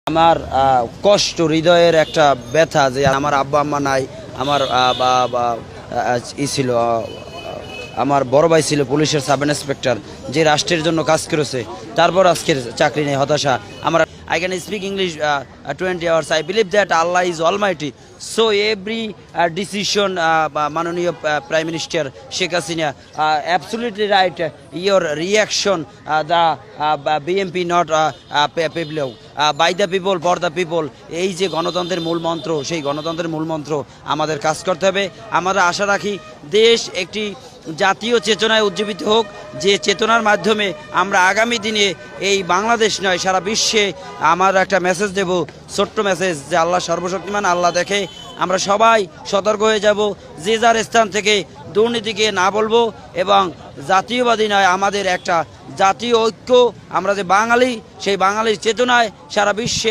আমার কষ্ট হৃদয়ের একটা ব্যথা যে আমার আব্বা আম্মা নাই। আমার ছিল আমার বড় ভাই ছিল পুলিশের সাব ইন্সপেক্টর, যে রাষ্ট্রের জন্য কাজ করেছে, তারপর আজকের চাকরি নেই, হতাশা। আমার I can speak English 20 hours. I believe that Allah is Almighty. So every decision, Manoniya Prime Minister Sheikh Hasina, absolutely right. Your reaction, the BNP not people, by the people, for the people. এই যে গণতন্ত্রের মূল মন্ত্র, সেই গণতন্ত্রের মূল মন্ত্র আমাদের কাজ করতে হবে। আমরা আশা রাখি দেশ একটি জাতীয় চেতনায় উজ্জীবিত হোক, যে চেতনার মাধ্যমে আমরা আগামী দিনে এই বাংলাদেশ নয় সারা বিশ্বে আমার একটা মেসেজ দেব, ছোট্ট মেসেজ, যে আল্লাহ সর্বশক্তিমান, আল্লাহ দেখে। আমরা সবাই সতর্ক হয়ে যাব, যে যার স্থান থেকে দুর্নীতিকে না বলবো, এবং জাতীয়বাদী নয়, আমাদের একটা জাতীয় ঐক্য, আমরা যে বাঙালি, সেই বাঙালির চেতনায় সারা বিশ্বে